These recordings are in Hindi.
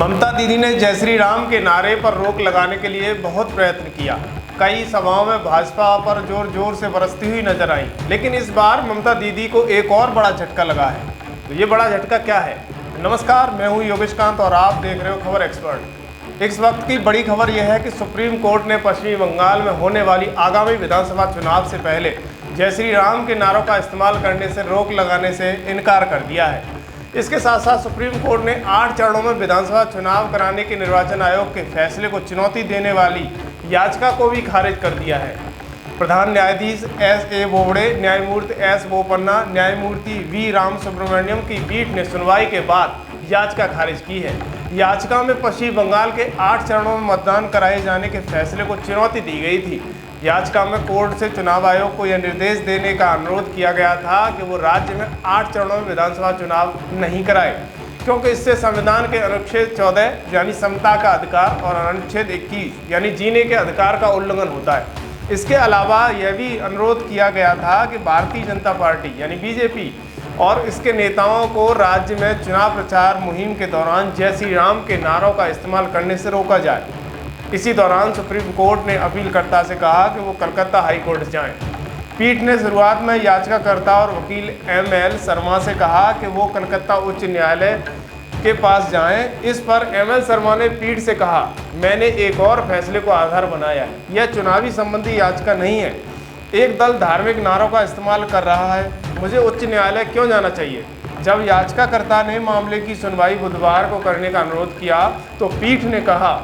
ममता दीदी ने जय श्री राम के नारे पर रोक लगाने के लिए बहुत प्रयत्न किया। कई सभाओं में भाजपा पर जोर जोर से बरसती हुई नजर आई, लेकिन इस बार ममता दीदी को एक और बड़ा झटका लगा है। तो ये बड़ा झटका क्या है? नमस्कार, मैं हूँ योगेश कांत और आप देख रहे हो खबर एक्सपर्ट। इस वक्त की बड़ी खबर यह है कि सुप्रीम कोर्ट ने पश्चिमी बंगाल में होने वाली आगामी विधानसभा चुनाव से पहले जय श्री राम के नारों का इस्तेमाल करने से रोक लगाने से इनकार कर दिया है। इसके साथ साथ सुप्रीम कोर्ट ने 8 चरणों में विधानसभा चुनाव कराने के निर्वाचन आयोग के फैसले को चुनौती देने वाली याचिका को भी खारिज कर दिया है। प्रधान न्यायाधीश S.A. बोबड़े, न्यायमूर्ति S. बोपन्ना, न्यायमूर्ति V. राम सुब्रमण्यम की पीठ ने सुनवाई के बाद याचिका खारिज की है। याचिका में पश्चिम बंगाल के 8 चरणों में मतदान कराए जाने के फैसले को चुनौती दी गई थी। याचिका में कोर्ट से चुनाव आयोग को यह निर्देश देने का अनुरोध किया गया था कि वो राज्य में 8 चरणों में विधानसभा चुनाव नहीं कराए, क्योंकि इससे संविधान के अनुच्छेद 14 यानी समता का अधिकार और अनुच्छेद 21 यानी जीने के अधिकार का उल्लंघन होता है। इसके अलावा यह भी अनुरोध किया गया था कि भारतीय जनता पार्टी यानी बीजेपी और इसके नेताओं को राज्य में चुनाव प्रचार मुहिम के दौरान जय श्री राम के नारों का इस्तेमाल करने से रोका जाए। इसी दौरान सुप्रीम कोर्ट ने अपीलकर्ता से कहा कि वो कलकत्ता हाई कोर्ट जाएं। पीठ ने शुरुआत में याचिकाकर्ता और वकील M.L. शर्मा से कहा कि वो कलकत्ता उच्च न्यायालय के पास जाएं। इस पर M.L. शर्मा ने पीठ से कहा, मैंने एक और फैसले को आधार बनाया है, यह चुनावी संबंधी याचिका नहीं है। एक दल धार्मिक नारों का इस्तेमाल कर रहा है, मुझे उच्च न्यायालय क्यों जाना चाहिए? जब याचिकाकर्ता ने मामले की सुनवाई बुधवार को करने का अनुरोध किया तो पीठ ने कहा,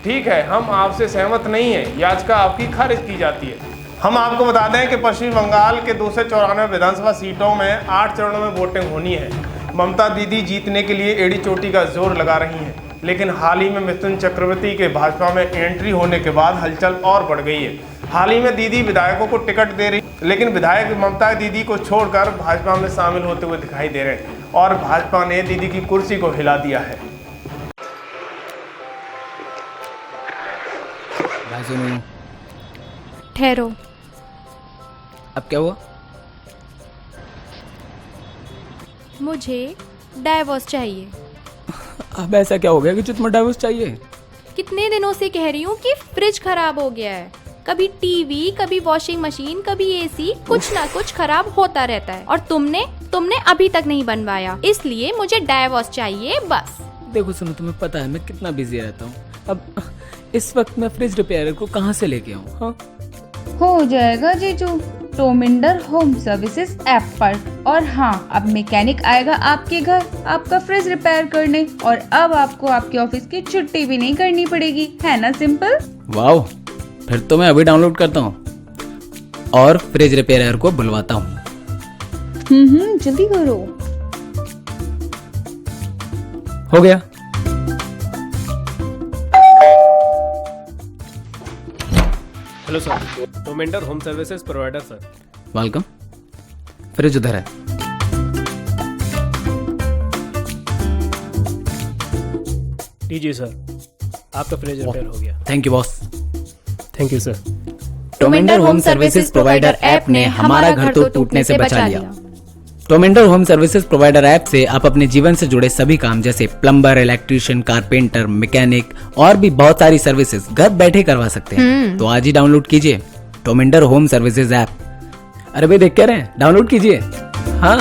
ठीक है, हम आपसे सहमत नहीं हैं, याचिका आपकी खारिज की जाती है। हम आपको बता दें कि पश्चिम बंगाल के 294 विधानसभा सीटों में 8 चरणों में वोटिंग होनी है। ममता दीदी जीतने के लिए एड़ी चोटी का जोर लगा रही हैं, लेकिन हाल ही में मिथुन चक्रवर्ती के भाजपा में एंट्री होने के बाद हलचल और बढ़ गई है। हाल ही में दीदी विधायकों को टिकट दे रही, लेकिन विधायक ममता दीदी को छोड़कर भाजपा में शामिल होते हुए दिखाई दे रहे हैं और भाजपा ने दीदी की कुर्सी को हिला दिया है। ठहरो, अब क्या हुआ? मुझे डाइवोर्स चाहिए। अब ऐसा क्या हो गया कि तुम्हें डाइवोर्स चाहिए? कितने दिनों से कह रही हूँ कि फ्रिज खराब हो गया है। कभी टीवी, कभी वॉशिंग मशीन, कभी एसी, कुछ ना कुछ खराब होता रहता है और तुमने अभी तक नहीं बनवाया, इसलिए मुझे डाइवोर्स चाहिए बस। देखो सुनो, तुम्हें पता है मैं कितना बिजी रहता हूँ। अब इस वक्त मैं फ्रिज रिपेयर को कहाँ से लेके आऊँ? हाँ, हो जाएगा जीजू, टोमिंडर होम सर्विसेज ऐप पर। और हाँ, अब मैकेनिक आएगा आपके घर आपका फ्रिज रिपेयर करने, और अब आपको आपके ऑफिस की छुट्टी भी नहीं करनी पड़ेगी, है ना सिंपल? वाओ, फिर तो मैं अभी डाउनलोड करता हूँ और फ्रिज रिपेयर को बुलवाता हूँ। जल्दी करो। हो गया। हेलो सर, टोमेंडर home services provider sir. Welcome. Fridge उधर है। लीजिए सर, आपका फ्रिज रिपेयर हो गया। Thank you boss. Thank you sir. टोमेंडर होम सर्विसेज प्रोवाइडर ऐप ने हमारा घर तो टूटने से बचा लिया। टोमेंडर होम सर्विसेज प्रोवाइडर ऐप से आप अपने जीवन से जुड़े सभी काम जैसे प्लम्बर, इलेक्ट्रीशियन, कारपेंटर, मैकेनिक और भी बहुत सारी सर्विसेज घर बैठे करवा सकते हैं। तो आज ही डाउनलोड कीजिए टोमेंडर होम सर्विसेज ऐप। अरे भाई, देख क्या रहे हैं? डाउनलोड कीजिए। हाँ।